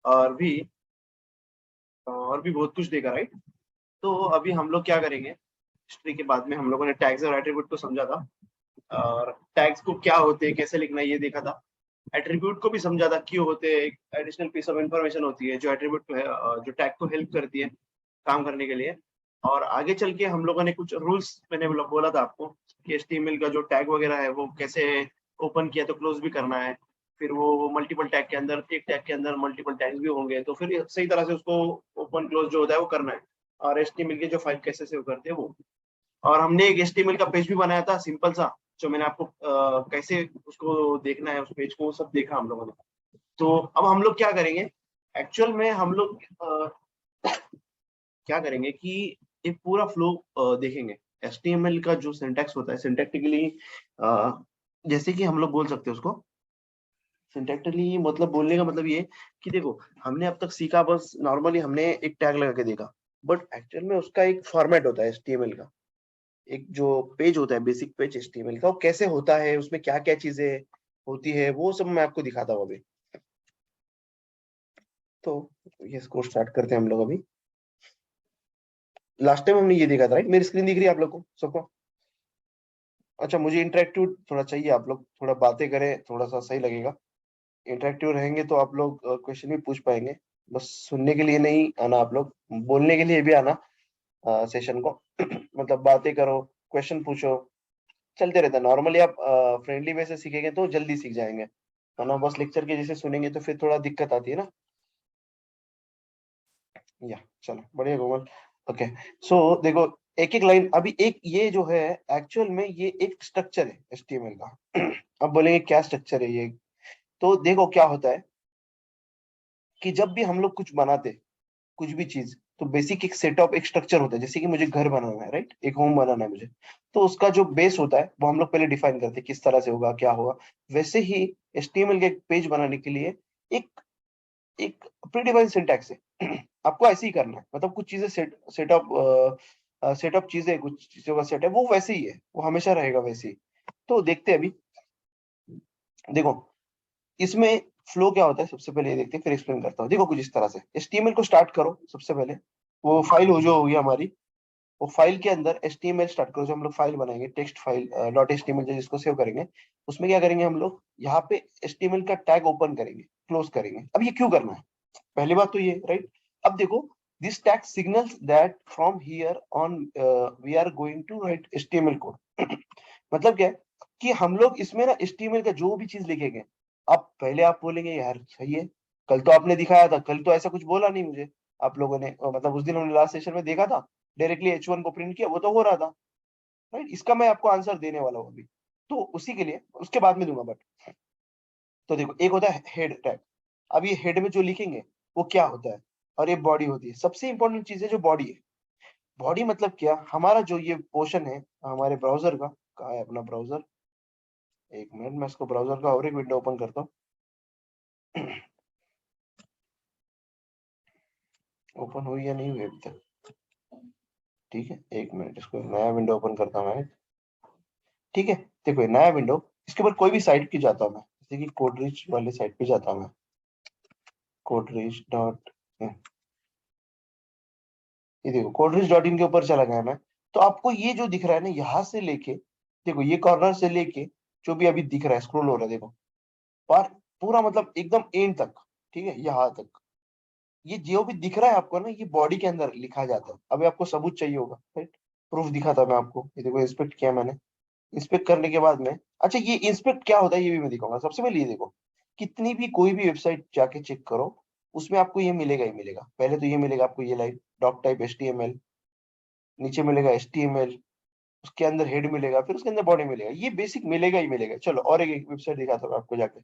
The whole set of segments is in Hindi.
और भी बहुत कुछ देगा, राइट। तो अभी हम लोग क्या करेंगे, हिस्ट्री के बाद में हम लोगों ने टैग्स और एट्रीब्यूट को समझा था, और टैग्स को क्या होते हैं, कैसे लिखना है ये देखा था। एट्रीब्यूट को भी समझा था, क्यों होते हैं, एक एडिशनल पीस ऑफ इंफॉर्मेशन होती है जो एट्रीब्यूट को है, जो टैग को हेल्प करती है काम करने के लिए। और आगे चल के हम लोगों ने कुछ रूल्स, मैंने बोला था आपको कि एचटीएमएल का जो टैग वगैरह है वो कैसे ओपन किया तो क्लोज भी करना है। फिर वो मल्टीपल टैग के अंदर, एक टैग के अंदर मल्टीपल टैग्स भी होंगे, तो फिर सही तरह से उसको ओपन क्लोज जो होता है वो करना है। और एचटीएमएल के जो फाइल कैसे सेव करते हैं वो। और हमने एक एचटीएमएल का पेज भी बनाया था सिंपल सा, जो मैंने आपको कैसे उसको देखना है उस पेज को, वो सब देखा हम लोगों ने। तो अब हम लोग क्या करेंगे, एक्चुअल में हम लोग क्या करेंगे कि एक पूरा फ्लो देखेंगे। एचटीएमएल का जो सिंटैक्स होता है सिंटैक्टिकली, जैसे कि हम लोग बोल सकते हैं उसको सिंटैक्टिकली, मतलब बोलने का मतलब ये कि देखो, हमने अब तक सीखा बस नॉर्मली हमने एक टैग लगा के देखा, बट एक्चुअल में उसका एक फॉर्मेट होता है एचटीएमएल का। एक जो पेज होता है, बेसिक पेज एचटीएमएल का, वो कैसे होता है, उसमें क्या क्या चीजें होती है, वो सब मैं आपको दिखाता हूँ अभी। तो ये इसको स्टार्ट करते हैं हम लोग अभी। लास्ट टाइम हमने ये देखा था, राइट। मेरी स्क्रीन दिख रही है आप लोग को सबको? अच्छा, मुझे इंटरेक्टिव थोड़ा चाहिए, आप लोग थोड़ा बातें करें, थोड़ा सा सही लगेगा। इंटरेक्टिव रहेंगे तो आप लोग क्वेश्चन भी पूछ पाएंगे। बस सुनने के लिए नहीं आना, आप लोग बोलने के लिए भी आना सेशन को। मतलब बातें करो, क्वेश्चन पूछो, चलते रहता है। नॉर्मली आप फ्रेंडली वे से सीखेंगे तो जल्दी सीख जाएंगे, है ना। बस लेक्चर के जैसे सुनेंगे तो फिर थोड़ा दिक्कत आती है ना। या चलो बढ़िया कोमल। ओके, सो देखो, एक एक लाइन अभी, एक ये जो है एक्चुअल में ये एक स्ट्रक्चर है एचटीएमएल का। अब बोलेंगे क्या स्ट्रक्चर है ये, तो देखो क्या होता है कि जब भी हम लोग कुछ बनाते, कुछ भी चीज, तो बेसिक एक सेटअप, एक स्ट्रक्चर होता है। जैसे कि मुझे घर बनाना है, राइट, एक होम बनाना है मुझे, तो उसका जो बेस होता है वो हम लोग पहले डिफाइन करते हैं, किस तरह से होगा, क्या होगा। वैसे ही एचटीएमएल के एक पेज बनाने के लिए एक एक प्रीडिफाइंड सिंटैक्स है। आपको ऐसे ही करना है, मतलब कुछ चीजें सेटअप चीजें, कुछ चीजों का सेट है वो वैसे ही है, वो हमेशा रहेगा वैसे ही। तो देखते हैं अभी। देखो, इसमें फ्लो क्या होता है सबसे पहले ये देखते हैं, फिर एक्सप्लेन करता हूँ। देखो कुछ इस तरह से, एचटीएमएल को स्टार्ट करो सबसे पहले। वो फाइल हो जो होगी हमारी, वो फाइल के अंदर एचटीएमएल स्टार्ट करो। जो हम लोग फाइल बनाएंगे, टेक्स्ट फाइल डॉट एचटीएमएल, जिसको सेव करेंगे, उसमें क्या करेंगे हम लोग, यहाँ पे एचटीएमएल का टैग ओपन करेंगे, क्लोज करेंगे। अब ये क्यों करना है, पहली बात तो ये, राइट। अब देखो, this tag signals that from here on we are going to write HTML code. मतलब क्या है कि हम लोग इसमें ना एचटीएमएल का जो भी चीज लिखेंगे, अब पहले आप बोलेंगे यार सही है, कल तो आपने दिखाया था, कल तो ऐसा कुछ बोला नहीं मुझे आप लोगों ने, मतलब उस दिन हमने लास्ट सेशन में देखा था, डायरेक्टली H1 को प्रिंट किया, वो तो हो रहा था, राइट। इसका मैं आपको आंसर देने वाला हूँ अभी, तो उसी के लिए उसके बाद में दूंगा। बट तो देखो, एक होता है हेड टैग। अब ये हेड में जो लिखेंगे वो क्या होता है, और ये बॉडी होती है। सबसे इंपॉर्टेंट चीज है जो बॉडी है। बॉडी मतलब क्या, हमारा जो ये पोर्शन है हमारे ब्राउजर का, कहाँ है अपना ब्राउजर, एक मिनट, मैं इसको ब्राउजर का और एक विंडो ओपन करता हूँ। ओपन हुई या नहीं हुई अभी तक, ठीक है, एक मिनट, इसको एक नया विंडो ओपन करता हूँ मैं। ठीक है, देखो ये नया विंडो, इसके ऊपर कोई भी साइट पे जाता हूँ मैं, जैसे कि कोडरीच वाले साइट पे जाता हूँ मैं, कोडरीच डॉट, ये देखो कोडरीच डॉट इन के ऊपर चला गया मैं। तो आपको ये जो दिख रहा है ना, यहाँ से लेके, देखो ये कॉर्नर से लेके जो भी अभी दिख रहा है, स्क्रॉल हो रहा है देखो, पर पूरा मतलब एकदम एंड तक, ठीक है, यहाँ तक, ये जो भी दिख रहा है आपको ना, ये बॉडी के अंदर लिखा जाता है। अभी आपको सबूत चाहिए होगा, राइट, प्रूफ दिखा था मैं आपको, ये देखो इंस्पेक्ट किया मैंने। इंस्पेक्ट करने के बाद में, अच्छा ये इंस्पेक्ट क्या होता है ये भी मैं दिखाऊंगा। सबसे पहले ये देखो, कितनी भी कोई भी वेबसाइट जाके चेक करो, उसमें आपको ये मिलेगा ही मिलेगा। पहले तो ये मिलेगा आपको, ये लाइन डॉक टाइप एचटीएमएल, नीचे मिलेगा एचटीएमएल, उसके अंदर हेड मिलेगा, फिर उसके अंदर बॉडी मिलेगा, ये बेसिक मिलेगा ही मिलेगा। चलो और एक वेबसाइट दिखाता हूँ आपको जाके,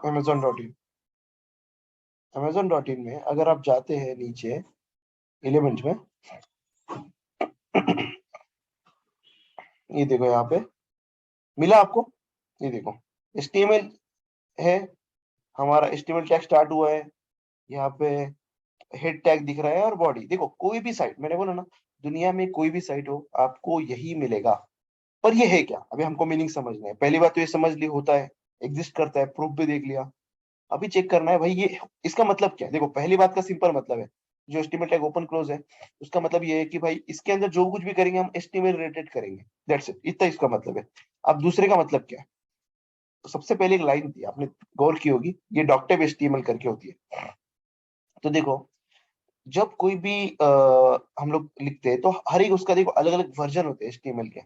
amazon.in। amazon.in में अगर आप जाते हैं नीचे एलिमेंट में, ये देखो यहाँ पे मिला आपको, ये देखो HTML है, हमारा HTML टैग स्टार्ट हुआ है, यहाँ पे हेड टैग दिख रहा है, और बॉडी देखो। कोई भी साइट, मैंने बोला ना, दुनिया में कोई भी साइट हो आपको यही मिलेगा। पर ये है क्या, अभी हमको मीनिंग समझना है। पहली बात तो ये समझ ली, होता है, एग्जिस्ट करता है, प्रूफ भी देख लिया। अभी चेक करना है भाई ये इसका मतलब क्या है। देखो पहली बात का सिंपल मतलब है, जो एचटीएमएल टैग ओपन क्लोज है उसका मतलब ये है कि भाई इसके अंदर जो कुछ भी करेंगे हम एचटीएमएल रिलेटेड करेंगे, दैट्स इट, इतना इसका मतलब है। अब दूसरे का मतलब क्या है, तो सबसे पहले एक लाइन थी आपने गौर की होगी, ये डॉक्टेब एचटीएमएल करके होती है। तो देखो जब कोई भी हम लोग लिखते हैं तो हर एक उसका देखो अलग अलग वर्जन होते हैं एचटीएमएल के,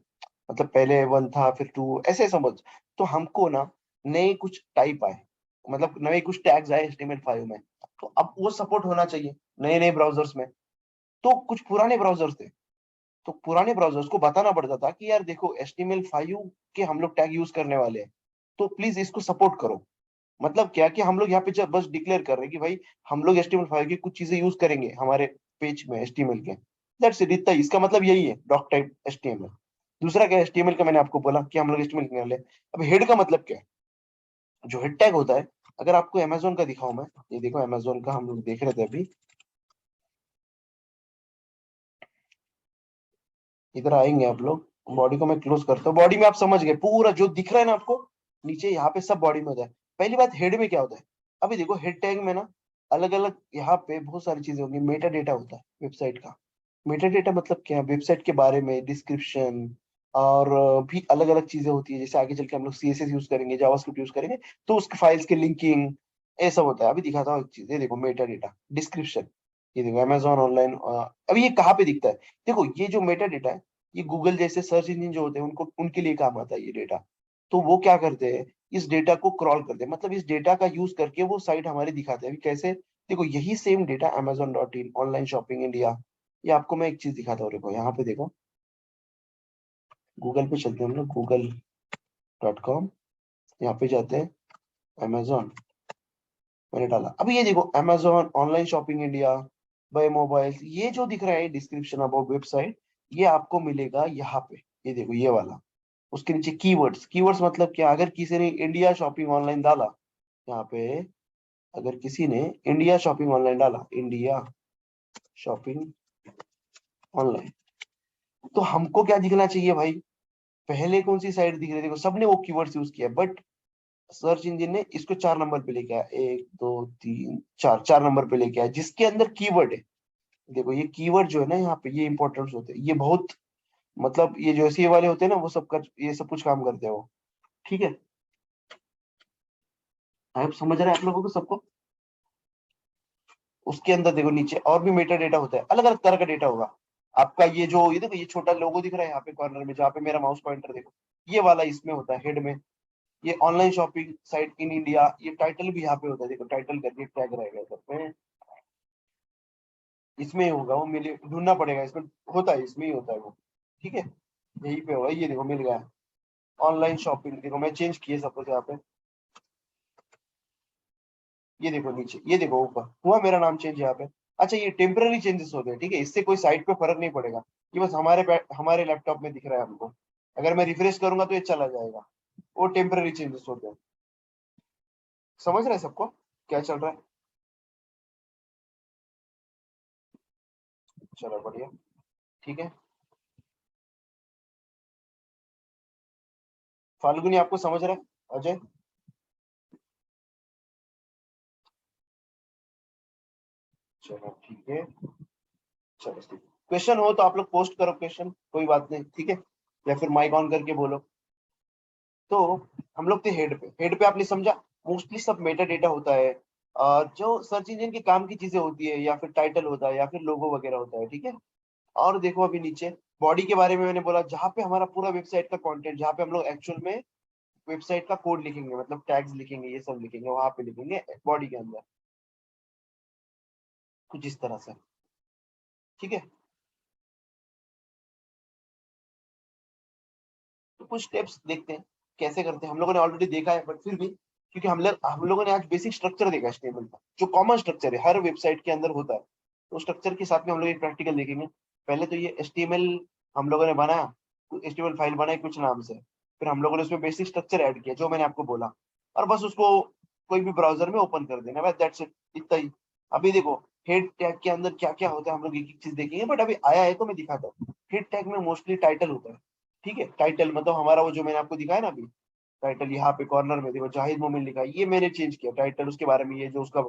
मतलब पहले वन था फिर टू ऐसे समझ। तो हमको ना नए कुछ टाइप आए, मतलब नए कुछ टैग्स आए HTML5 में, तो अब वो सपोर्ट होना चाहिए नए नए ब्राउजर्स में। तो कुछ पुराने ब्राउजर्स थे, तो पुराने ब्राउजर्स को बताना पड़ता था कि यार देखो HTML5 के हम लोग टैग यूज करने वाले हैं, तो प्लीज इसको सपोर्ट करो। मतलब क्या कि हम लोग यहाँ पे जब बस डिक्लेयर कर रहे हैं कि भाई हम लोग HTML5 की कुछ चीजें यूज करेंगे हमारे पेज में HTML के, दैट्स इट, इतना ही। इसका मतलब यही है डॉक टाइप HTML। दूसरा क्या है HTML का, मैंने आपको बोला कि हम लोग HTML करने वाले हैं। अब हेड का मतलब क्या है, जो हेड टैग होता है, अगर आपको अमेजोन का दिखाऊं मैं, ये देखो अमेजोन का हम लोग देख रहे थे अभी, इधर आएंगे आप लोग, बॉडी को मैं क्लोज करता हूँ। बॉडी में आप समझ गए पूरा जो दिख रहा है ना आपको नीचे, यहाँ पे सब बॉडी में होता है। पहली बात हेड में क्या होता है, अभी देखो हेड टैग में ना अलग अलग यहाँ पे बहुत सारी चीजें होंगी। मेटा डेटा होता है वेबसाइट का। मेटा डेटा मतलब क्या है, वेबसाइट के बारे में डिस्क्रिप्शन, और भी अलग अलग चीजें होती है। जैसे आगे चल के हम लोग CSS यूज करेंगे, जावास्क्रिप्ट यूज करेंगे, तो उसके फाइल्स के लिंकिंग, ये सब होता है। अभी दिखाता हूँ एक चीज, ये देखो मेटा डेटा डिस्क्रिप्शन, ये देखो अमेजोन ऑनलाइन। अभी ये कहाँ पे दिखता है, देखो ये जो मेटा डेटा है, ये गूगल जैसे सर्च इंजन जो होते हैं उनको उनके लिए काम आता है ये डेटा। तो वो क्या करते हैं, इस डेटा को क्रॉल करते हैं, मतलब इस डेटा का यूज करके वो साइट हमारी दिखाते हैं। अभी कैसे, देखो यही same data Amazon.in, online shopping India, ये आपको मैं एक चीज दिखाता हूँ। देखो यहाँ पे देखो, गूगल पे चलते हैं हम लोग, google.com, यहाँ पे जाते हैं Amazon, मैंने डाला। अभी ये देखो Amazon online shopping India by mobile, ये जो दिख रहा है डिस्क्रिप्शन अबाउट वेबसाइट, ये आपको मिलेगा यहाँ पे। ये देखो ये वाला, उसके नीचे कीवर्ड्स, कीवर्ड्स मतलब क्या, अगर किसी ने इंडिया शॉपिंग ऑनलाइन डाला यहाँ पे, अगर किसी ने इंडिया शॉपिंग ऑनलाइन डाला, इंडिया शॉपिंग ऑनलाइन, तो हमको क्या दिखना चाहिए भाई, पहले कौन सी साइट दिख रही है, देखो सबने वो कीवर्ड्स यूज किया, बट सर्च इंजन ने इसको 4 नंबर पे लेके आया, 1 2 3 4, 4 नंबर पे लेके आया जिसके अंदर कीवर्ड है। देखो ये कीवर्ड जो है ना यहाँ पे, ये इंपॉर्टेंट होते हैं, ये बहुत, मतलब ये जो SEO वाले होते हैं ना वो सब कर, ये सब कुछ काम करते हैं वो। ठीक है, आप समझ रहे हैं आप लोगों को सबको। उसके अंदर देखो नीचे और भी मेटा डेटा होता है, अलग अलग तरह का डेटा होगा आपका। ये जो ये देखो ये छोटा लोगो दिख रहा है यहाँ पे कॉर्नर में, जहाँ पे मेरा माउस पॉइंटर देखो, ये वाला इसमें होता है हेड में। ये online shopping site in India, ये टाइटल भी यहाँ पे होता है, देखो टाइटल करके टैग रहेगा इधर पे, इसमें ही होगा वो, मिले ढूंढना पड़ेगा इसमें, होता है इसमें ही होता है वो। ठीक है, यही पे होगा, ये देखो मिल गया। ऑनलाइन शॉपिंग देखो मैं चेंज किए सब कुछ यहाँ पे, ये देखो नीचे, ये देखो ऊपर हुआ मेरा नाम चेंज यहाँ पे। अच्छा ये टेम्पररी चेंजेस होते हैं, ठीक है, इससे कोई साइट पे फर्क नहीं पड़ेगा। ये बस हमारे लैपटॉप में दिख रहा है हमको, अगर मैं रिफ्रेश करूंगा तो ये चला जाएगा। वो टेम्पररी चेंजेस होते हैं। समझ रहे हैं सबको क्या चल रहा है। चलो बढ़िया, ठीक है। फाल्गुनी आपको समझ रहा है, अजय। चलो ठीक है, चलो ठीक। क्वेश्चन हो तो आप लोग पोस्ट करो क्वेश्चन, कोई बात नहीं, ठीक है, या फिर माइक ऑन करके बोलो। तो हम लोग थे हेड पे, हेड पे आपने समझा, मोस्टली सब मेटा डेटा होता है, जो सर्च इंजन के काम की चीजें होती है, या फिर टाइटल होता है, या फिर लोगो वगैरह होता है, ठीक है। और देखो अभी नीचे बॉडी के बारे में मैंने बोला, जहाँ पे हमारा पूरा वेबसाइट का कंटेंट, जहाँ पे हम लोग एक्चुअल में वेबसाइट का कोड लिखेंगे, मतलब टैग्स लिखेंगे, ये सब लिखेंगे, वहां पे लिखेंगे बॉडी के अंदर, कुछ इस तरह से। ठीक है, तो कुछ स्टेप्स देखते हैं कैसे करते हैं। हम लोगों ने ऑलरेडी देखा है बट फिर भी, क्योंकि हम लोगों ने आज बेसिक स्ट्रक्चर देखा HTML का, जो कॉमन स्ट्रक्चर है हर वेबसाइट के अंदर होता है, तो स्ट्रक्चर के साथ में हम लोग एक प्रैक्टिकल देखेंगे। पहले तो ये HTML हम लोगों ने बनाया, तो HTML फाइल बनाई कुछ नाम से, फिर हम लोगों ने उसमें बेसिक स्ट्रक्चर ऐड किया जो मैंने आपको बोला, और बस उसको कोई भी ब्राउजर में ओपन कर देना, बस दैट्स इट, इतना ही। अभी देखो हेड टैग के अंदर क्या क्या होता है हम लोग एक एक चीज देखेंगे, बट अभी आया है तो मैं दिखाता हूँ। हेड टैग में मोस्टली टाइटल होता है, ठीक है, टाइटल मतलब हमारा वो जो मैंने आपको दिखाया ना अभी, टाइटल यहाँ पे कॉर्नर में देखो जाहिद मोमिन लिखा है, ये मैंने चेंज किया टाइटल उसके बारे में, ये जो उसका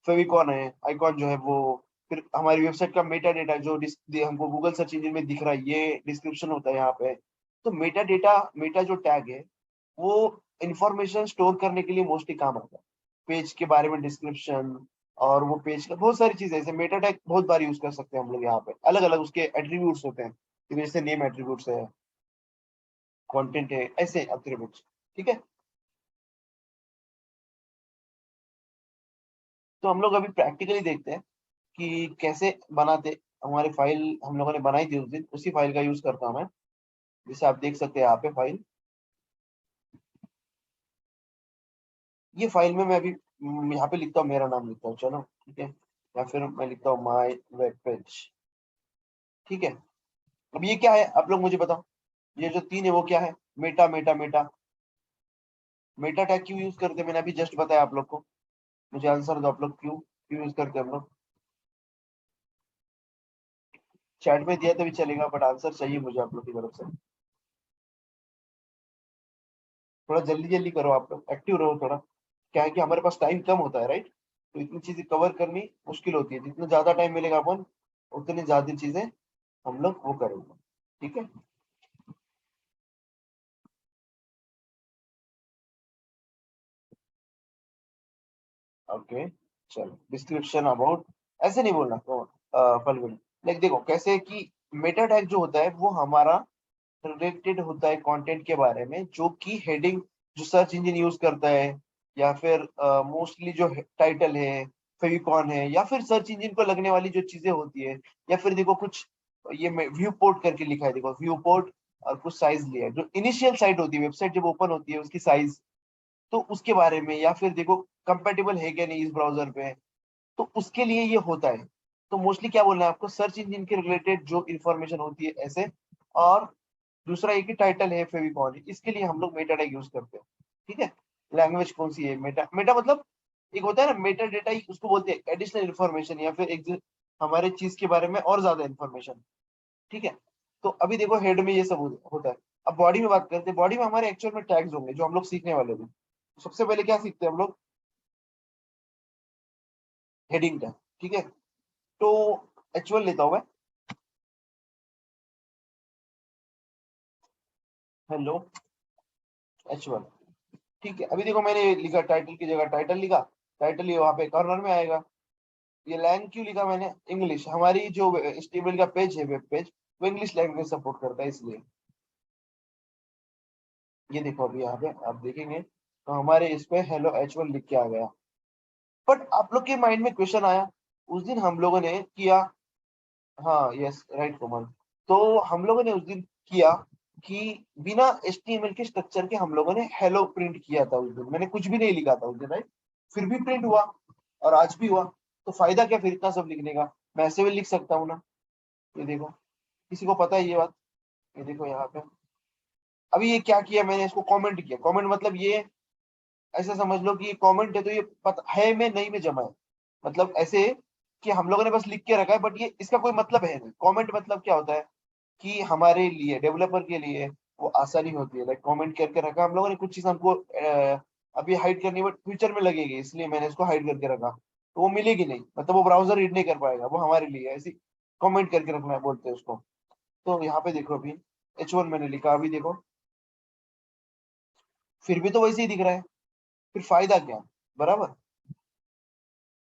फेविकॉन है आइकॉन जो है वो। फिर हमारी वेबसाइट का मेटा डेटा जो हमको गूगल सर्च इंजन में दिख रहा है, ये डिस्क्रिप्शन होता है यहाँ पे। तो मेटा डेटा, मेटा जो टैग है वो इंफॉर्मेशन स्टोर करने के लिए मोस्टली काम आता है। पेज के बारे में डिस्क्रिप्शन, और वो पेज का बहुत सारी चीजें, ऐसे मेटा टैग बहुत बार यूज कर सकते हैं हम लोग यहाँ पे। अलग अलग उसके एट्रीब्यूट्स होते हैं, जैसे नेम एट्रीब्यूट्स है, कंटेंट है, ऐसे एट्रीब्यूट्स। ठीक है, तो हम लोग अभी प्रैक्टिकली देखते हैं कि कैसे बनाते। हमारी फाइल हम लोगों ने बनाई थी उस दिन, उसी फाइल का यूज करता हूँ मैं। जैसे आप देख सकते हैं यहाँ पे फाइल, ये फाइल में मैं अभी यहाँ पे लिखता हूँ, मेरा नाम लिखता हूँ, चलो ठीक है, या फिर मैं लिखता हूँ माई वेब पेज। ठीक है, अब ये क्या है आप लोग मुझे बताओ, ये जो तीन है वो क्या है? Meta Meta Meta. Meta tag क्यों यूज करते हैं मैंने अभी जस्ट बताया आप लोग को, मुझे आंसर दो आप लोग, क्यों क्यों यूज करते हैं हम लोग? चैट में दिया तो भी चलेगा, बट आंसर चाहिए मुझे आप लोग की तरफ से। थोड़ा जल्दी जल्दी करो, आप लोग एक्टिव रहो थोड़ा। क्या है कि हमारे पास टाइम कम होता है, राइट? तो इतनी चीजें कवर करनी मुश्किल होती है, जितना ज्यादा टाइम मिलेगा अपन उतनी ज्यादा चीजें हम लोग वो करेंगे। ठीक है, ओके, चलो डिस्क्रिप्शन अबाउट, ऐसे नहीं बोलना तो फलगुनी। लाइक देखो कैसे है कि मेटा टैग जो होता है वो हमारा रिलेटेड होता है कंटेंट के बारे में, जो कि हेडिंग जो सर्च इंजन यूज करता है, या फिर मोस्टली जो टाइटल है, फेविकॉन है, या फिर सर्च इंजन को लगने वाली जो चीजें होती है, या फिर देखो कुछ ये व्यू पोर्ट करके लिखा है, देखो व्यू पोर्ट, और कुछ साइज लिया है, जो इनिशियल साइट होती है, वेबसाइट जब ओपन होती है उसकी साइज, तो उसके बारे में, या फिर देखो कंपेटेबल है क्या नहीं इस ब्राउजर पे, तो उसके लिए ये होता है। तो मोस्टली क्या बोलना है आपको, सर्च इंजन के रिलेटेड जो इन्फॉर्मेशन होती है ऐसे। और दूसरा एक ही टाइटल है फेविकॉन, इसके लिए हम लोग मेटा टैग यूज करते हैं। ठीक है, लैंग्वेज कौन सी है? मेटा, मेटा मतलब एक होता है ना मेटा डेटा, उसको बोलते हैं एडिशनल इन्फॉर्मेशन, या फिर एक हमारे चीज के बारे में और ज्यादा इन्फॉर्मेशन। ठीक है, तो अभी देखो हेड में ये सब होता है। अब बॉडी में बात करते हैं, बॉडी में हमारे एक्चुअल में टैग्स होंगे जो हम लोग सीखने वाले हैं। सबसे पहले क्या सीखते हैं हम लोग? Heading tag. ठीक है, तो H1 लेता हूं मैं। Hello, H1। ठीक है, अभी देखो मैंने लिखा टाइटल की जगह टाइटल लिखा, टाइटल ये वहां पे कॉर्नर में आएगा। ये लैंग क्यों लिखा मैंने? इंग्लिश, हमारी जो HTML का पेज है, वेब पेज, वो इंग्लिश लैंग्वेज सपोर्ट करता है इसलिए। ये देखो अभी यहाँ पे आप देखेंगे तो हमारे इस पे हेलो H1 लिख के आ गया। बट आप लोग के माइंड में क्वेश्चन आया, उस दिन हम लोगों ने किया, हाँ यस राइट कोमल, तो हम लोगों ने उस दिन किया कि बिना HTML के स्ट्रक्चर के हम लोगों ने हेलो प्रिंट किया था उस दिन, मैंने कुछ भी नहीं लिखा था उस दिन, राइट? फिर भी प्रिंट हुआ, और आज भी हुआ। तो फायदा क्या फिर इतना सब लिखने का? मैं ऐसे भी लिख सकता हूँ ना। ये देखो, किसी को पता है ये बात? ये देखो यहाँ पे, अभी ये क्या किया मैंने, इसको कमेंट किया। कमेंट मतलब ये ऐसे समझ लो कि ये कमेंट है, तो ये पता है में नहीं में जमा है। मतलब ऐसे कि हम लोगों ने बस लिख के रखा है, बट ये इसका कोई मतलब है नहीं। कमेंट मतलब क्या होता है कि हमारे लिए, डेवलपर के लिए वो आसानी होती है। लाइक कमेंट करके रखा हम लोगों ने, कुछ चीज हमको अभी हाइड करनी है, बट फ्यूचर में लगेगी, इसलिए मैंने इसको हाइड करके रखा। तो वो मिलेगी नहीं, मतलब वो ब्राउजर रीड नहीं कर पाएगा, वो हमारे लिए ऐसी कमेंट करके रखना है बोलते हैं उसको। तो यहाँ पे देखो अभी H1 मैंने लिखा, अभी देखो फिर भी तो वैसे ही दिख रहा है। फिर फायदा क्या? बराबर,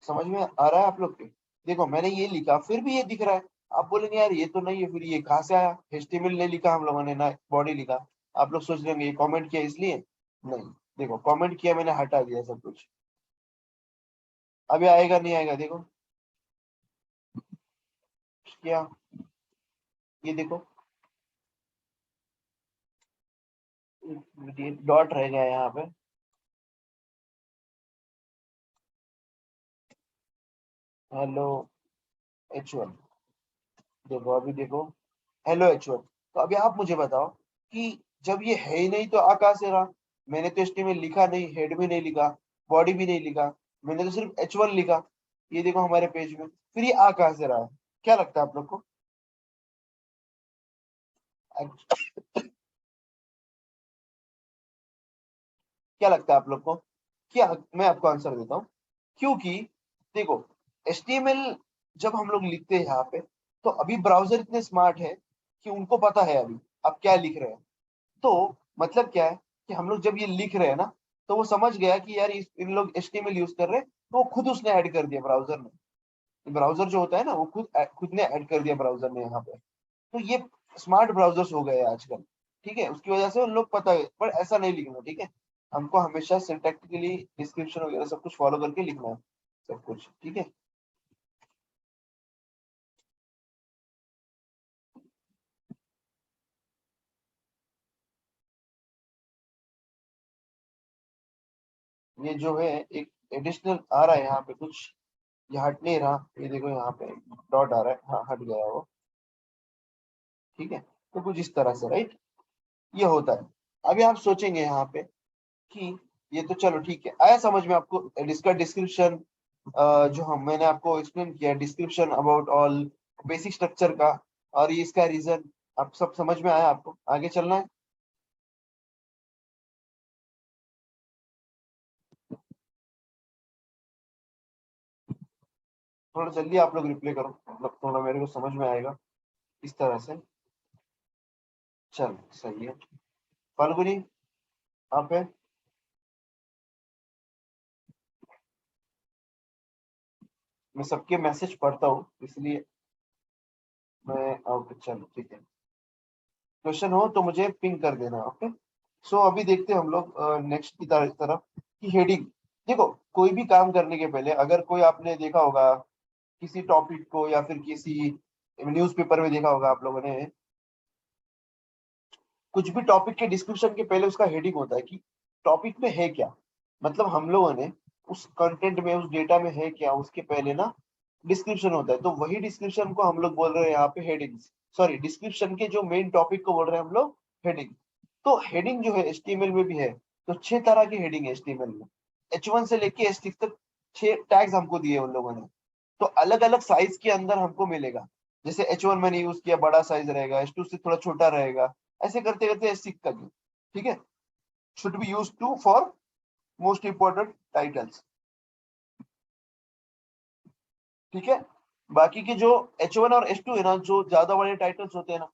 समझ में आ रहा है आप लोग के? देखो मैंने ये लिखा फिर भी ये दिख रहा है। आप बोलेंगे यार ये तो नहीं है, फिर ये कहाँ से आया? HTML नहीं लिखा हम लोगों ने, ना बॉडी लिखा। आप लोग सोच रहे होंगे ये कमेंट किया इसलिए। नहीं, देखो कमेंट किया मैंने, हटा दिया सब कुछ। अभी आएगा नहीं आएगा देखो, क्या? ये देखो, डॉट रह गया यहाँ पे। हेलो H1, देखो अभी देखो, हेलो H1। तो अभी आप मुझे बताओ कि जब ये है ही नहीं तो आ कहाँ से रहा? मैंने तो HTML लिखा नहीं, हेड भी नहीं लिखा, बॉडी भी नहीं लिखा, मैंने तो सिर्फ H1 लिखा। ये देखो हमारे पेज में, फिर ये आ कहाँ से रहा है? क्या लगता है आप लोग को? क्या लगता है आप लोग को? क्या? मैं आपको आंसर देता हूँ। क्योंकि देखो, HTML जब हम लोग लिखते हैं यहाँ पे, तो अभी ब्राउजर इतने स्मार्ट है कि उनको पता है अभी आप क्या लिख रहे हैं। तो मतलब क्या है कि हम लोग जब ये लिख रहे हैं ना, तो वो समझ गया कि यार इन लोग HTML यूज कर रहे हैं, तो वो खुद उसने ऐड कर दिया ब्राउजर ने। ब्राउजर जो होता है ना, वो खुद ने ऐड कर दिया ब्राउजर ने यहाँ पे। तो ये स्मार्ट ब्राउजर्स हो गए हैं आजकल। ठीक है, उसकी वजह से उन लोग पता है, पर ऐसा नहीं लिखना। ठीक है, हमको हमेशा सिंटैक्टिकली डिस्क्रिप्शन वगैरह सब कुछ फॉलो करके लिखना है, सब कुछ। ठीक है, ये जो है एक एडिशनल आ रहा है यहाँ पे कुछ, ये हट नहीं रहा। ये देखो यहाँ पे डॉट आ रहा है, हाँ हट गया वो। ठीक है, तो कुछ इस तरह से, राइट, ये होता है। अभी आप सोचेंगे यहाँ पे कि ये तो चलो ठीक है, आया समझ में आपको इसका डिस्क्रिप्शन, जो हम मैंने आपको एक्सप्लेन किया, description about all, basic structure का, और ये इसका रीजन, आप सब समझ में आया? आपको आगे चलना है? थोड़ा जल्दी आप लोग रिप्लाई करो, मतलब थोड़ा मेरे को समझ में आएगा इस तरह से। चल सही है। फाल्गुनी, आप है? मैं सबके मैसेज पढ़ता हूँ, इसलिए मैं, ओके चलो ठीक है। क्वेश्चन हो तो मुझे पिंग कर देना, ओके। सो अभी देखते हैं हम लोग नेक्स्ट की तरफ कि हेडिंग। देखो, कोई भी काम करने के पहले, अगर कोई आपने देखा होगा किसी टॉपिक को, या फिर किसी न्यूज़पेपर में देखा होगा आप लोगों ने, कुछ भी टॉपिक के डिस्क्रिप्शन के पहले उसका हेडिंग होता है कि टॉपिक में है क्या। मतलब हम लोगों ने उस कंटेंट में, उस डेटा में है क्या, उसके पहले ना डिस्क्रिप्शन होता है। तो वही डिस्क्रिप्शन को हम लोग बोल रहे हैं यहाँ पे हेडिंग्स। सॉरी, डिस्क्रिप्शन के जो मेन टॉपिक को बोल रहे हैं हम लोग हेडिंग। तो हेडिंग जो है HTML में भी है। तो 6 तरह की हेडिंग है HTML में। H1 से लेके H6 तक 6 टैग्स हमको दिए उन लोगों ने। तो अलग अलग साइज के अंदर हमको मिलेगा। जैसे H1 मैंने यूज किया, बड़ा साइज रहेगा, H2 से थोड़ा छोटा रहेगा, ऐसे करते करते H6 तक है। ठीक है, should be use to for most important titles. ठीक है, बाकी के जो H1 और H2 है ना, जो ज्यादा बड़े टाइटल्स होते हैं ना,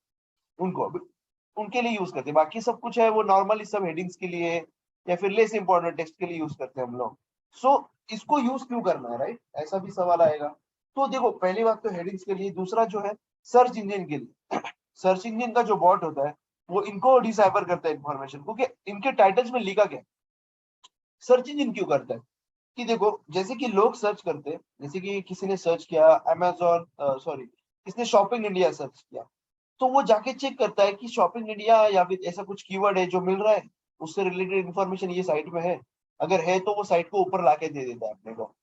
उनको उनके लिए यूज करते हैं। बाकी सब कुछ है वो नॉर्मली सब हेडिंग्स के लिए, या फिर लेस इंपॉर्टेंट टेक्स्ट के लिए यूज करते हैं हम लोग। सो इसको यूज क्यों करना है, राइट, ऐसा भी सवाल आएगा। तो देखो, पहली बात तो हेडिंग्स के लिए, दूसरा जो है सर्च इंजन के लिए। सर्च इंजन का जो बॉट होता है, वो इनको डिसाइफर करता है इन्फॉर्मेशन, क्योंकि इनके टाइटल्स में लिखा क्या। सर्च इंजन क्यों करता है कि देखो, जैसे कि लोग सर्च करते हैं, जैसे कि किसी ने सर्च किया अमेजोन, सॉरी, किसने शॉपिंग इंडिया सर्च किया, तो वो जाके चेक करता है कि शॉपिंग इंडिया या फिर ऐसा कुछ कीवर्ड है जो मिल रहा है, उससे रिलेटेड इन्फॉर्मेशन ये साइट में है। अगर है तो वो साइट को ऊपर लाके दे देता है अपने को।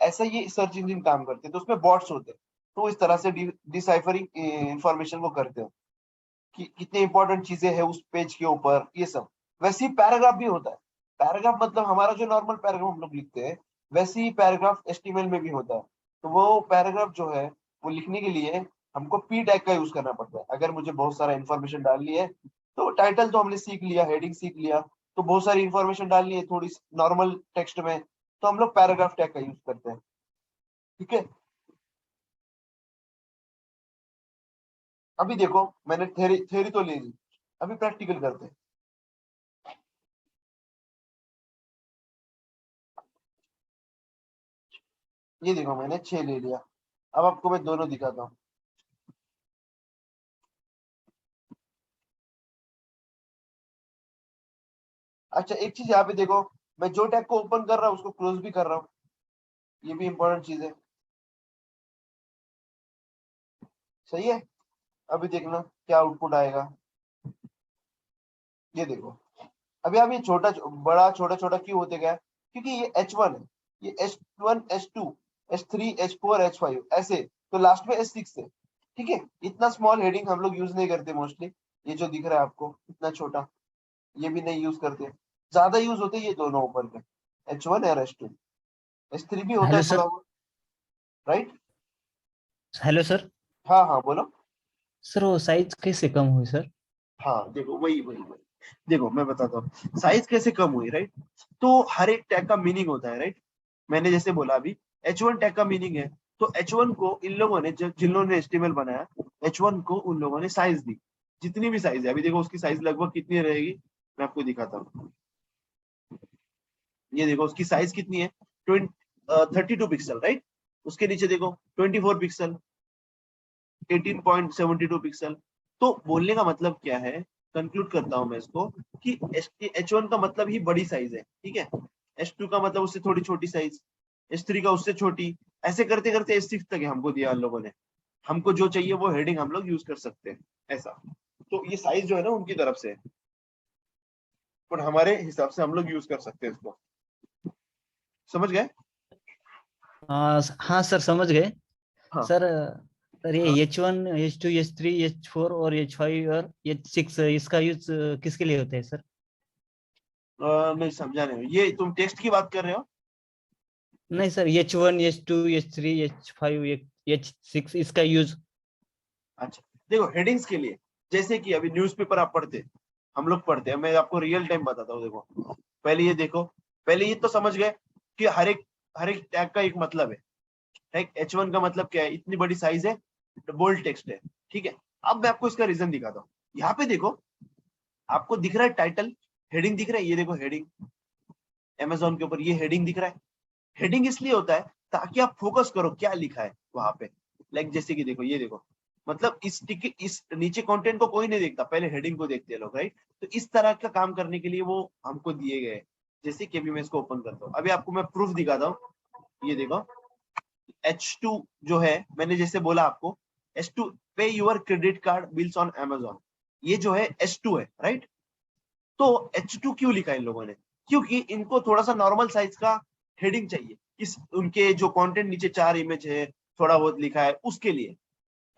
ऐसा ये सर्च इंजन काम करते हैं, तो उसमें बॉट्स होते हैं। तो इस तरह से डिसाइफरिंग इंफॉर्मेशन को करते हैं कि कितने इंपॉर्टेंट चीजें हैं उस पेज के ऊपर, ये सब। वैसे ही पैराग्राफ भी होता है। पैराग्राफ मतलब हमारा जो नॉर्मल पैराग्राफ हम लोग लिखते हैं, वैसे ही पैराग्राफ HTML में भी होता है। तो वो पैराग्राफ जो है, वो लिखने के लिए हमको पी टैग का यूज करना पड़ता है। अगर मुझे बहुत सारा इन्फॉर्मेशन डालनी है, तो टाइटल तो हमने सीख लिया, हेडिंग सीख लिया, तो बहुत सारी इन्फॉर्मेशन डालनी है थोड़ी नॉर्मल टेक्स्ट में, तो हम लोग पैराग्राफ टैग का यूज करते हैं। ठीक है, अभी देखो, मैंने थ्योरी थ्योरी तो ले ली, अभी प्रैक्टिकल करते हैं। ये देखो, मैंने 6 ले लिया। अब आपको मैं दोनों दिखाता हूँ। अच्छा, एक चीज यहाँ पे देखो, मैं जो टैग को ओपन कर रहा हूँ उसको क्लोज भी कर रहा हूँ। ये भी इंपॉर्टेंट चीज है। सही है, अभी देखना क्या आउटपुट आएगा। ये देखो, अभी आप ये छोटा बड़ा छोटा छोटा क्यों होते गया, क्योंकि ये H1 है, ये H1 H2 H3 H4 H5 ऐसे, तो लास्ट में H6 है। ठीक है, इतना स्मॉल हेडिंग हम लोग यूज नहीं करते मोस्टली। ये जो दिख रहा है आपको इतना छोटा, ये भी नहीं यूज करते। ज्यादा यूज होते ये दोनों ऊपर के, H1 और H2। H3 भी होता है हेलो थोड़ा सर। बहुत, राइट। Hello sir. हाँ हाँ बोलो। सर वो साइज कैसे कम हुई सर? हाँ देखो, वही वही वही देखो मैं बताता हूँ साइज कैसे कम हुई, राइट। तो हर एक टैग का मीनिंग होता है, राइट। मैंने जैसे बोला अभी H1 टैग का मीनिंग है, तो H1 को इन लोगों ने जिन लोगों ने HTML बनाया, H1 को उन लोगों ने साइज दी, जितनी भी साइज है। अभी देखो उसकी साइज लगभग कितनी रहेगी, मैं आपको दिखाता हूँ। ये देखो उसकी साइज कितनी है, 32 पिक्सल, राइट। उसके नीचे देखो 24 पिक्सल, 18.72 पिक्सल। तो बोलने का मतलब क्या है, कंक्लूड करता हूं मैं इसको, कि H1 का मतलब ही बड़ी साइज है, ठीक है। H2 का मतलब उससे थोड़ी छोटी साइज, H3 का उससे छोटी, ऐसे करते करते H6 तक है हमको दिया उन लोगों ने। हमको जो चाहिए वो हेडिंग हम लोग यूज कर सकते हैं, ऐसा। तो ये साइज जो है ना उनकी तरफ से है, और हमारे हिसाब से हम लोग यूज कर सकते हैं इसको। समझ गए? हाँ सर, समझ गए। हाँ सर सर हाँ। ये H1, H2, H3, H4 और H5 और H6 इसका यूज किसके लिए होता है सर? नहीं समझा नहीं, ये तुम टेक्स्ट की बात कर रहे हो? नहीं sir, H1, H2, H3, H5, H6 इसका यूज। अच्छा, देखो हेडिंग्स के लिए, जैसे कि अभी न्यूज़पेपर आप पढ़ते, हम लोग पढ़ते हैं, मैं आपको रियल टाइम बताता हूँ। देखो पहले ये देखो, पहले ये तो समझ गए कि हर एक टैग का एक मतलब है। टैग H1 का मतलब क्या है, इतनी बड़ी साइज है, बोल्ड टेक्स्ट है, ठीक है। अब मैं आपको इसका रीजन दिखाता हूँ। यहाँ पे देखो, आपको दिख रहा है टाइटल, हेडिंग दिख रहा है, ये देखो हेडिंग, अमेजोन के ऊपर ये हेडिंग दिख रहा है। हेडिंग इसलिए होता है ताकि आप फोकस करो क्या लिखा है वहां पे। लाइक जैसे कि देखो, ये देखो, मतलब इस नीचे कंटेंट को कोई नहीं देखता, पहले हेडिंग को देखते हैं लोग, राइट। तो इस तरह का काम करने के लिए वो हमको दिए गए। जैसे कि अभी मैं इसको ओपन करता हूँ, अभी आपको मैं प्रूफ दिखाता हूँ। ये देखो H2 जो है, मैंने जैसे बोला आपको, H2 pay your credit card bills on Amazon, ये जो है H2 है, राइट। तो H2 क्यों लिखा इन लोगों ने, क्योंकि इनको थोड़ा सा नॉर्मल साइज का हेडिंग चाहिए, इस उनके जो कंटेंट नीचे 4 इमेज है, थोड़ा बहुत लिखा है उसके लिए,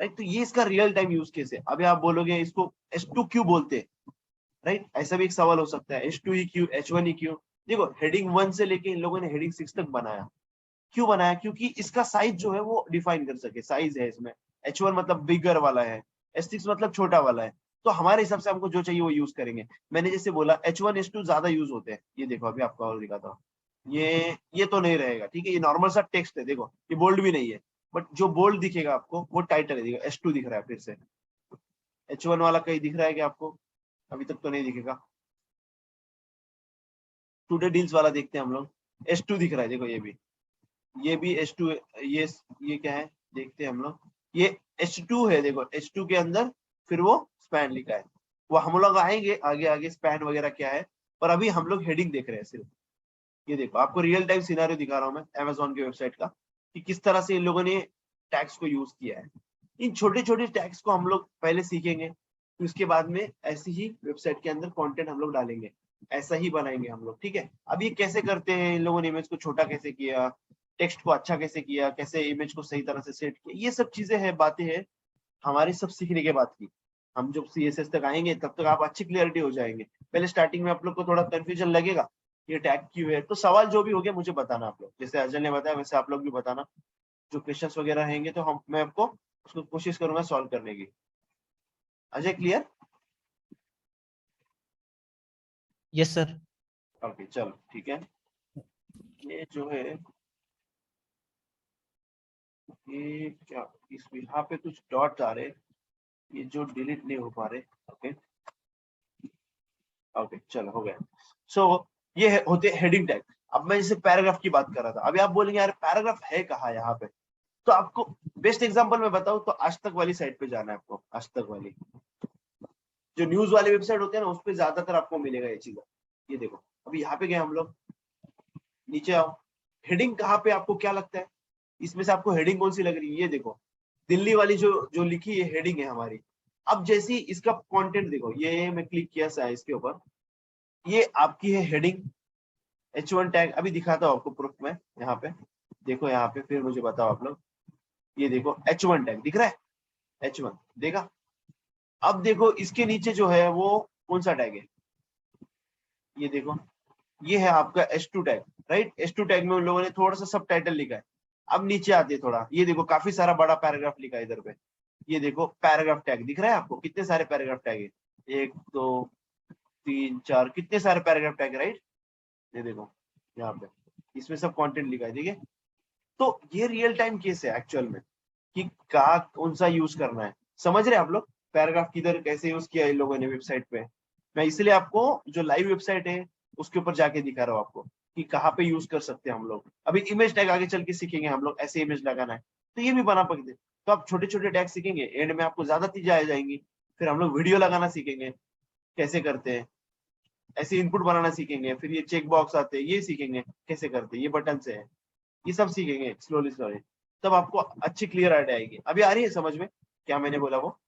राइट। तो ये इसका रियल टाइम यूज केस है। अभी आप बोलोगे इसको H2 क्यों बोलते हैं, राइट, ऐसा भी एक सवाल हो सकता है, H2 ही क्यों, H1 ही क्यों। देखो हेडिंग 1 से लेके इन लोगों ने हेडिंग 6 तक बनाया, क्यों बनाया, क्योंकि इसका साइज जो है वो डिफाइन कर सके, साइज है इसमें। H1 मतलब बिगर वाला है, H6 मतलब छोटा वाला है। तो हमारे हिसाब से हमको जो चाहिए वो यूज करेंगे। मैंने जैसे बोला H1 H2 ज्यादा यूज होते हैं। ये देखो अभी आपको और दिखाता हूँ, ये तो नहीं रहेगा, ठीक है, ये नॉर्मल सा टेक्स्ट है, देखो ये बोल्ड भी नहीं है, बट जो बोल्ड दिखेगा आपको वो टाइटल है। देखो H2 दिख रहा है, फिर से H1 वाला कहीं दिख रहा है क्या आपको? अभी तक तो नहीं दिखेगा। टुडे डील्स वाला देखते हैं हम लोग, H2 दिख रहा है, देखो ये भी H2, ये क्या है देखते हैं हम लोग, ये H2 है, देखो H2 के अंदर फिर वो स्पैन लिखा है। वो हम लोग आएंगे आगे आगे स्पैन वगैरह क्या है, पर अभी हम लोग हेडिंग देख रहे हैं सिर्फ। ये देखो आपको रियल टाइम सिनारियो दिखा रहा हूँ मैं Amazon की वेबसाइट का, कि किस तरह से इन लोगों ने टैग्स को यूज किया है। इन छोटे छोटे टैग्स को हम लोग पहले सीखेंगे, फिर उसके बाद में ऐसी ही वेबसाइट के अंदर कंटेंट हम लोग डालेंगे, ऐसा ही बनाएंगे हम लोग, ठीक है। अब ये कैसे करते हैं, इन लोगों ने इमेज को छोटा कैसे किया, टेक्स्ट को अच्छा कैसे किया, कैसे इमेज को सही तरह से सेट किया, ये सब चीजें हैं, बातें हैं हमारी, सब सीखने के बाद की। हम जब CSS तक आएंगे तब तक आप अच्छी क्लियरिटी हो जाएंगे। पहले स्टार्टिंग में आप लोग को थोड़ा कंफ्यूजन लगेगा, ये टैग क्यों है। तो सवाल जो भी हो गया मुझे बताना आप लोग, जैसे अजय ने बताया वैसे आप लोग भी बताना, जो क्वेश्चंस वगैरह रहेंगे तो मैं आपको उसको कोशिश करूंगा सॉल्व करने की। Ajay clear? Yes sir. Okay चलो ठीक है। ये जो है, ये क्या, इस यहाँ पे कुछ डॉट आ रहे, ये जो डिलीट नहीं हो पा रहे। ओके ओके चलो हो गया। सो ये होते हेडिंग टैग। अब मैं जैसे पैराग्राफ की बात कर रहा था, अभी आप बोलेंगे यार पैराग्राफ है कहाँ यहाँ पे, तो आपको बेस्ट एग्जांपल मैं बताऊं तो आज तक वाली साइट पे जाना है आपको। आज तक वाली जो न्यूज वाली वेबसाइट होती है ना, उस पे ज्यादातर आपको मिलेगा ये चीज। ये देखो अभी यहाँ पे गए हम लोग, नीचे आओ, हेडिंग कहाँ पे आपको क्या लगता है, इसमें से आपको हेडिंग कौन सी लग रही है? ये देखो दिल्ली वाली जो जो लिखी है हेडिंग है हमारी। अब जैसी इसका कंटेंट देखो, ये मैं क्लिक किया सा इसके ऊपर, ये आपकी है हेडिंग H1 टैग। अभी दिखाता हूँ आपको प्रूफ में, यहाँ पे देखो, यहाँ पे फिर मुझे बताओ आप लोग। ये देखो H1 टैग दिख रहा है, H1 देखा। अब देखो इसके नीचे जो है वो कौन सा टैग है, ये देखो, ये है आपका H2 tag, right. H2 tag में उन लोगों ने थोड़ा सा सब टाइटल लिखा है। अब नीचे आते थोड़ा, ये देखो काफी सारा बड़ा पैराग्राफ लिखा है इधर पे। ये देखो पैराग्राफ टैग दिख रहा है आपको, कितने सारे पैराग्राफ टैग है, 1 2 3 4 कितने सारे पैराग्राफ टैग, राइट। ये देखो यहाँ पे इसमें सब कंटेंट लिखा है, ठीक है। तो ये रियल टाइम केस है एक्चुअल में कि कहाँ कौन सा यूज करना है। समझ रहे हैं आप लोग पैराग्राफ किधर कैसे यूज किया इन लोगों ने वेबसाइट पे। मैं इसलिए आपको जो लाइव वेबसाइट है उसके ऊपर जाके दिखा रहा हूँ आपको कि कहाँ पे यूज कर सकते हैं हम लोग। अभी इमेज टैग आगे चल के सीखेंगे हम लोग, ऐसे इमेज लगाना है तो ये भी बना सकते। तो आप छोटे छोटे टैग सीखेंगे, एंड में आपको ज्यादा चीजें आ जाएंगी। फिर हम लोग वीडियो लगाना सीखेंगे कैसे करते हैं, ऐसे इनपुट बनाना सीखेंगे। फिर ये चेक बॉक्स आते हैं ये सीखेंगे कैसे करते हैं, ये बटन से है, ये सब सीखेंगे स्लोली स्लोली। तब आपको अच्छी क्लियर आइडिया आएगी। अभी आ रही है समझ में क्या मैंने बोला, वो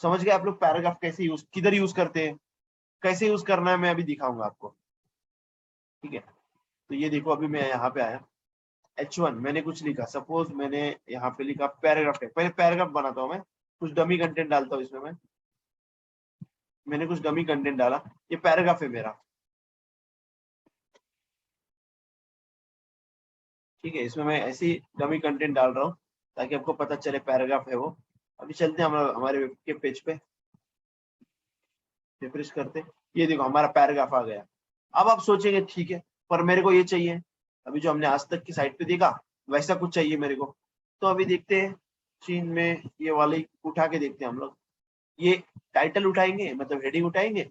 समझ गए आप लोग। पैराग्राफ कैसे यूज, किधर यूज करते हैं, कैसे यूज करना है, मैं अभी दिखाऊंगा आपको, ठीक है। तो ये देखो अभी मैं यहाँ पे आया, H1 मैंने कुछ लिखा, सपोज मैंने यहाँ पे लिखा पैराग्राफ है। पहले पैराग्राफ बनाता हूँ मैं, कुछ डमी कंटेंट डालता हूँ इसमें मैंने कुछ डमी कंटेंट डाला, ये पैराग्राफ है मेरा, ठीक है। इसमें मैं ऐसे ही डमी कंटेंट डाल रहा हूँ ताकि आपको पता चले पैराग्राफ है वो। अभी चलते हैं हम हमारे वेब के पेज पे, रिफ्रेश करते, ये देखो हमारा पैराग्राफ आ गया। अब आप सोचेंगे ठीक है पर मेरे को ये चाहिए, अभी जो हमने आज तक की साइट पे देखा वैसा कुछ चाहिए मेरे को। तो अभी देखते हैं चीन में ये वाले उठा के देखते हैं हम लोग। ये टाइटल उठाएंगे, मतलब हेडिंग उठाएंगे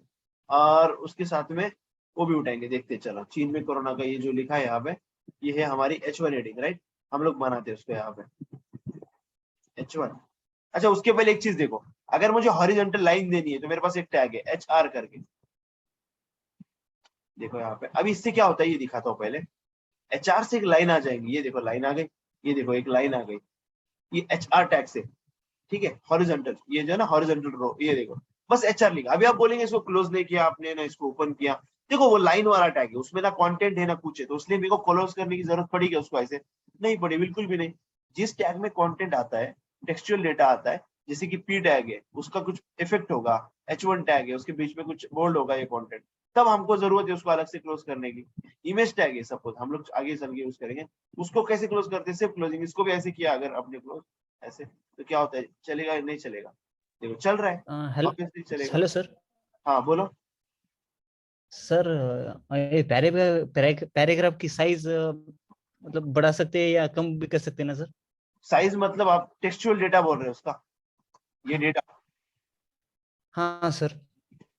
और उसके साथ में वो भी उठाएंगे। देखते हैं चलो, चीन में कोरोना का ये जो लिखा है यहाँ पे, ये है हमारी H1 हेडिंग, राइट। हम लोग बनाते हैं उसको यहाँ पे H1। अच्छा उसके पहले एक चीज देखो, अगर मुझे हॉरिजॉन्टल लाइन देनी है तो मेरे पास एक टैग है HR करके, देखो यहाँ पे। अभी इससे क्या होता है ये दिखाता हूँ पहले। HR से एक लाइन आ जाएंगी, ये देखो लाइन आ गई, ये देखो एक लाइन आ गई, ये HR टैग से, ठीक है। हॉरिजॉन्टल, ये जो है ना हॉरिजॉन्टल रो, ये देखो बस HR लिखा। अभी आप बोलेंगे इसको क्लोज नहीं किया आपने ना इसको ओपन किया, देखो वो लाइन वाला टैग है, उसमें ना कंटेंट है ना कुछ है, तो उसलिए मेरे को क्लोज करने की जरूरत पड़ी क्या उसको, ऐसे नहीं पड़ी, बिल्कुल भी नहीं। जिस टैग में कंटेंट आता है, टेक्सचुअल डेटा आता है, जैसे कि P टैग है उसका कुछ इफेक्ट होगा, H1 टैग है उसके बीच में कुछ बोल्ड होगा ये कंटेंट, तब हमको जरूरत है उसको अलग से क्लोज करने की। इमेज टैग है सपोज, हम लोग आगे चल के यूज करेंगे, उसको कैसे क्लोज करते हैं, सिर्फ क्लोजिंग। इसको भी ऐसे किया अगर आपने क्लोज ऐसे, तो क्या होता है, चलेगा नहीं चलेगा, देखो चल रहा है, हेलो ऑब्वियसली चलेगा। Hello sir. हाँ बोलो। सर ये पैराग्राफ की साइज मतलब बढ़ा सकते हैं या कम भी कर सकते हैं ना सर? साइज मतलब आप टेक्सचुअल डेटा बोल रहे हो उसका, ये डेटा। हाँ सर।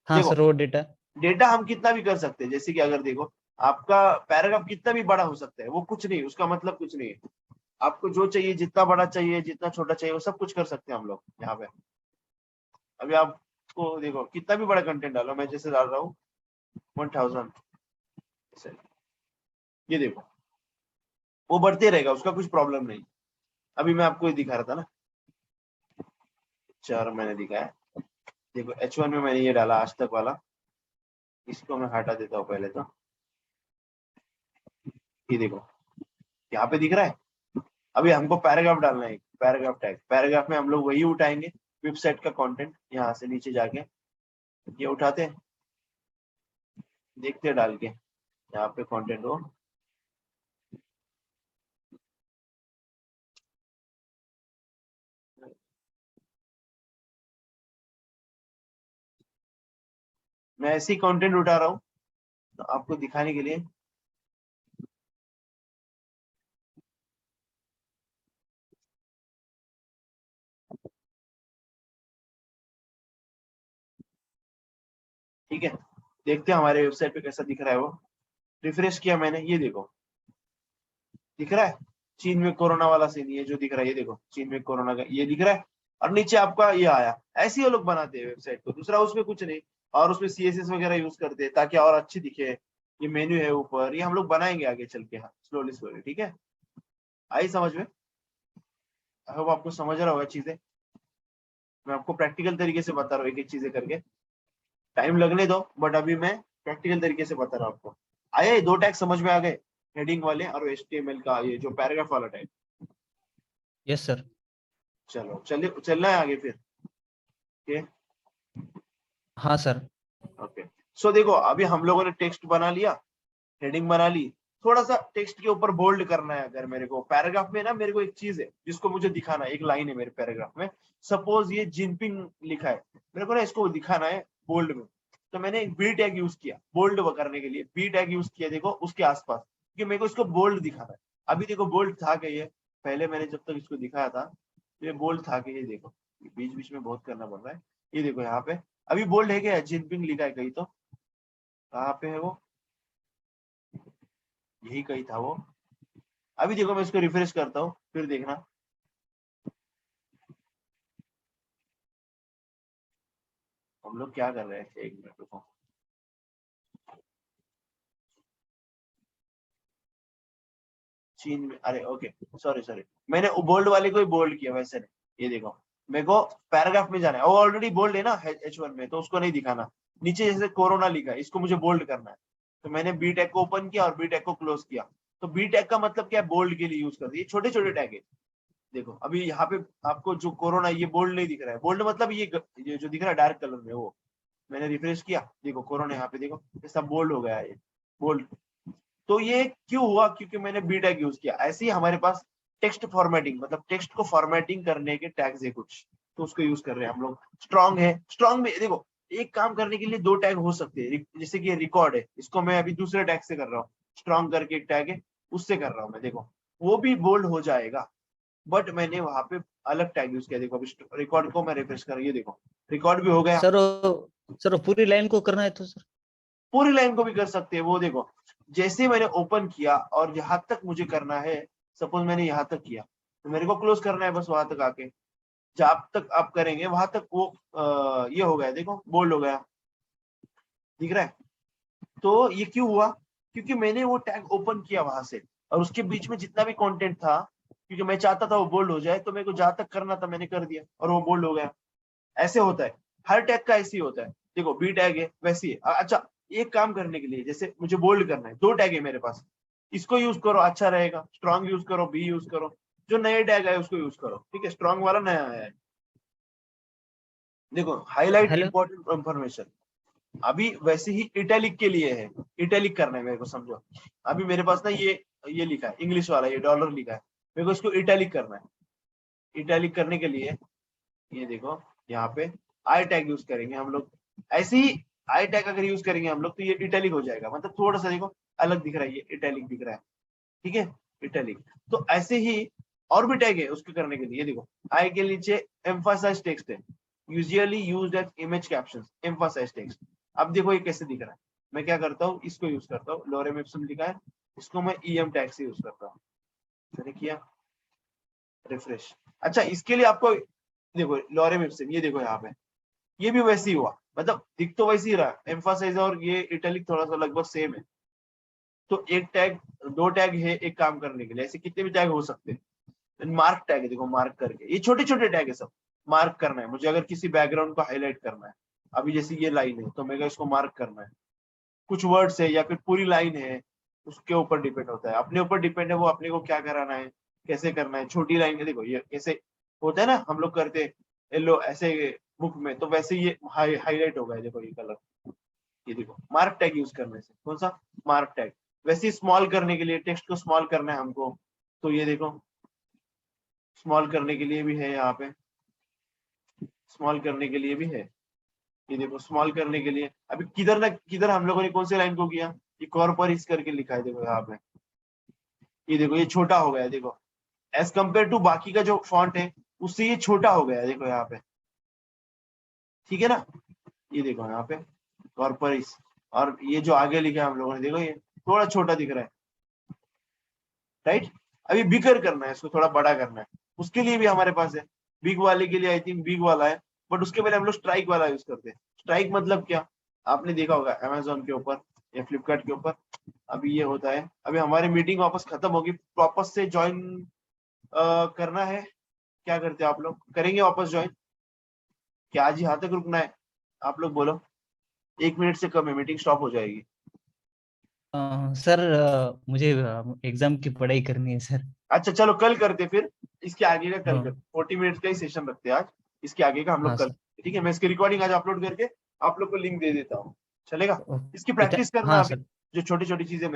हाँ देखो सर वो डेटा। डेटा हम कितना भी कर सकते हैं, जैसे कि अगर देखो आपका पैराग्राफ कितना भी बड़ा हो सकता है, वो कुछ नहीं, उसका मतलब कुछ नहीं है। आपको जो चाहिए, जितना बड़ा चाहिए जितना छोटा चाहिए, वो सब कुछ कर सकते हैं हम लोग यहाँ पे। अभी आपको देखो कितना भी बड़ा कंटेंट डालो, मैं जैसे डाल रहा हूँ 1000, ये देखो वो बढ़ते रहेगा, उसका कुछ प्रॉब्लम नहीं। अभी मैं आपको ये दिखा रहा था ना, 4 मैंने दिखाया, देखो H1 में मैंने ये डाला आज तक वाला, इसको मैं हटा देता हूँ पहले तो, ये देखो यहाँ पे दिख रहा है। अभी हमको पैराग्राफ डालना है, पैराग्राफ टैग, पैराग्राफ में हम लोग वही उठाएंगे वेबसाइट का कंटेंट, यहाँ से नीचे जाके ये उठाते हैं, देखते हैं डाल के यहाँ पे कंटेंट हो। मैं ऐसे ही कंटेंट उठा रहा हूँ तो आपको दिखाने के लिए। ठीक है, देखते हैं हमारे वेबसाइट पे कैसा दिख रहा है वो। रिफ्रेश किया मैंने, ये देखो दिख रहा है चीन में कोरोना वाला सीन, ये जो दिख रहा है ये देखो चीन में कोरोना का ये दिख रहा है, और नीचे आपका ये आया। ऐसे ही लोग बनाते हैं वेबसाइट को, दूसरा उसमें कुछ नहीं। और उसमें CSS वगैरह यूज करते हैं ताकि और अच्छी दिखे। ये मेन्यू है ऊपर, ये हम लोग बनाएंगे आगे चल के, हाँ स्लोली स्लोली, ठीक है। आई समझ में, आई होप आपको समझ रहा होगा चीजें। मैं आपको प्रैक्टिकल तरीके से बता रहा हूँ एक एक चीजें करके, टाइम लगने दो बट अभी मैं प्रैक्टिकल तरीके से बता रहा हूँ आपको। आया ये 2 टैग समझ में आ गए, हेडिंग वाले और HTML का ये जो पैराग्राफ वाला टैग। Yes sir. चलो चलिए चलना है आगे फिर, ओके। हाँ सर। ओके सो देखो अभी हम लोगों ने टेक्स्ट बना लिया, हेडिंग बना ली, थोड़ा सा टेक्स्ट के ऊपर बोल्ड करना है। अगर मेरे को पैराग्राफ में ना, मेरे को एक चीज है जिसको मुझे दिखाना है, एक लाइन है मेरे पैराग्राफ में, सपोज ये जिनपिंग लिखा है, मेरे को ना इसको दिखाना है बोल्ड में। तो मैंने बी टैग यूज किया बोल्ड करने के लिए, बी टैग यूज किया देखो उसके आसपास, क्योंकि मेरे को इसको बोल्ड दिखाना है। अभी देखो बोल्ड था क्या ये, पहले मैंने जब तक इसको दिखाया था ये बोल्ड था कि ये देखो बीच बीच में बहुत करना पड़ रहा है, ये देखो यहाँ पे अभी बोल्ड है क्या, जिनपिंग लिखा है कहीं, तो कहाँ पे है वो, यही कहीं था वो। अभी देखो मैं इसको रिफ्रेश करता हूँ फिर देखना, हम लोग क्या कर रहे हैं, एक मिनट रुको। चीन में, अरे ओके सॉरी सॉरी, मैंने बोल्ड वाले को ही बोल्ड किया वैसे नहीं, ये देखो मेरे को पैराग्राफ में जाना है, वो ऑलरेडी बोल्ड है ना H1 में, तो उसको नहीं दिखाना। नीचे जैसे कोरोना लिखा है इसको मुझे बोल्ड करना है, तो मैंने बी टैग को ओपन किया और बी टैग को क्लोज किया। तो बी टैग का मतलब क्या है, बोल्ड के लिए यूज कर दिए, छोटे छोटे टैग है। देखो अभी यहाँ पे आपको जो कोरोना ये बोल्ड नहीं दिख रहा है, बोल्ड मतलब ये जो दिख रहा है डार्क कलर में वो, मैंने रिफ्रेश किया देखो कोरोना यहाँ पे देखो ये सब बोल्ड हो गया है, ये बोल्ड। तो ये क्यों हुआ, क्योंकि मैंने बी टैग यूज किया। ऐसे ही हमारे पास टेक्स्ट फॉर्मेटिंग, मतलब टेक्स्ट को फॉर्मेटिंग करने के टैग्स है कुछ, तो उसको यूज कर रहे हैं हम लोग। स्ट्रॉन्ग है, स्ट्रॉन्ग में देखो एक काम करने के लिए दो टैग हो सकते हैं, जैसे कि रिकॉर्ड है, इसको मैं अभी दूसरे टैग से कर रहा हूँ, स्ट्रॉन्ग करके एक टैग है उससे कर रहा हूँ मैं, देखो वो भी बोल्ड हो जाएगा, बट मैंने वहां पे अलग टैग यूज किया। देखो अभी रिकॉर्ड को मैं रिफ्रेश कर, ये देखो रिकॉर्ड भी हो गया। सर पूरी लाइन को करना है तो सर पूरी लाइन को भी कर सकते हैं, वो देखो जैसे मैंने ओपन किया और यहाँ तक मुझे करना है, सपोज मैंने यहाँ तक किया तो मेरे को क्लोज करना है बस वहां तक आके, जब तक आप करेंगे वहां तक वो ये हो गया, देखो बोल्ड हो गया, दिख रहा है। तो ये क्यों हुआ, क्योंकि मैंने वो टैग ओपन किया वहां से, और उसके बीच में जितना भी कंटेंट था, क्योंकि मैं चाहता था वो बोल्ड हो जाए, तो मेरे को जहां तक करना था मैंने कर दिया और वो बोल्ड हो गया। ऐसे होता है, हर टैग का ऐसे ही होता है। देखो बी टैग है वैसे ही अच्छा, एक काम करने के लिए जैसे मुझे बोल्ड करना है, दो टैग है मेरे पास, इसको यूज करो अच्छा रहेगा, स्ट्रॉन्ग यूज करो, बी यूज करो, जो नए टैग है उसको यूज करो, ठीक है, स्ट्रॉन्ग वाला नया आया है। देखो हाईलाइट हेलो इंपॉर्टेंट इंफॉर्मेशन, अभी वैसे ही इटैलिक के लिए है, इटैलिक करना है मेरे को, समझो अभी मेरे पास ना ये लिखा है इंग्लिश वाला, ये डॉलर लिखा है, मेरे को इसको इटैलिक करना है। इटैलिक करने के लिए ये देखो यहाँ पे आई टैग यूज करेंगे हम लोग, ऐसे ही आई टैग अगर यूज करेंगे हम लोग तो ये इटैलिक हो जाएगा, मतलब थोड़ा सा देखो अलग दिख रहा है, ये इटैलिक दिख रहा है, ठीक है इटैलिक। तो ऐसे ही और भी टैग है उसके करने के लिए, देखो आई के नीचे एम्फासाइज टेक्स्ट है, usually used as image captions, emphasise text. अब देखो ये कैसे दिख रहा है, मैं क्या करता हूँ इसको यूज करता हूँ, लोरेम इप्सम लिखा है, इसको मैं ईएम टैग से यूज करता हूँ, मैंने किया रिफ्रेश। अच्छा इसके लिए आपको देखो लोरेम इप्सम, ये देखो यहाँ पे ये भी वैसे ही हुआ, मतलब दिख तो वैसे ही रहा, एम्फासाइज और ये इटैलिक थोड़ा सा लगभग सेम है। तो एक टैग, दो टैग है एक काम करने के लिए, ऐसे कितने भी टैग हो सकते हैं। मार्क टैग है, देखो मार्क करके, ये छोटे छोटे टैग है सब, मार्क करना है मुझे, अगर किसी बैकग्राउंड को हाईलाइट करना है, अभी जैसे ये लाइन है तो मेरे को इसको मार्क करना है, कुछ वर्ड्स है या फिर पूरी लाइन है, उसके ऊपर डिपेंड होता है, अपने ऊपर डिपेंड है वो अपने को क्या कराना है, कैसे करना है। छोटी लाइन है देखो ये कैसे होता है ना, हम लोग करते हैं येलो ऐसे बुक में, तो वैसे ये हाईलाइट हो गया देखो ये कलर, ये देखो मार्क टैग यूज करने से, कौन सा मार्क टैग। वैसे स्मॉल करने के लिए, टेक्स्ट को स्मॉल करना है हमको, तो ये देखो स्मॉल करने के लिए भी है यहाँ पे, स्मॉल करने के लिए भी है, ये देखो स्मॉल करने के लिए। अभी किधर ना किधर हम लोगों ने कौन से लाइन को किया, ये कॉर्पोरिस करके लिखा है देखो यहाँ पे, ये देखो ये छोटा हो गया है, देखो एज कम्पेयर टू बाकी का जो फॉन्ट है उससे ये छोटा हो गया है, देखो यहाँ पे, ठीक है ना, ये देखो यहाँ पे कॉर्पोरिस, और ये जो आगे लिखा है हम लोगों ने देखो ये थोड़ा छोटा दिख रहा है, राइट। अभी बिगर करना है, इसको थोड़ा बड़ा करना है, उसके लिए भी हमारे पास है, बिग वाले के लिए आई थिंक बिग वाला है, बट उसके पहले हम लोग स्ट्राइक वाला यूज करते हैं। स्ट्राइक मतलब क्या, आपने देखा होगा अमेजोन के ऊपर या फ्लिपकार्ट के ऊपर, अभी ये होता है, अभी हमारी मीटिंग वापस खत्म होगी, वापस से ज्वाइन करना है, क्या करते हैं आप लोग, करेंगे वापस ज्वाइन, क्या आज यहाँ तक रुकना है, आप लोग बोलो, 1 मिनट से कम है, मीटिंग स्टॉप हो जाएगी। सर मुझे एग्जाम की पढ़ाई करनी है सर। अच्छा चलो कल करते फिर, इसके आगे का कल हाँ करते, 40 मिनट का ही सेशन रखते हैं आज, इसके आगे का हम हाँ लोग कल, सर ठीक है। मैं इसकी रिकॉर्डिंग आज अपलोड करके आप लोग को लिंक दे देता हूँ, चलेगा। इसकी ओके प्रैक्टिस करना हाँ अभी, सर। जो छोटी छोटी चीजें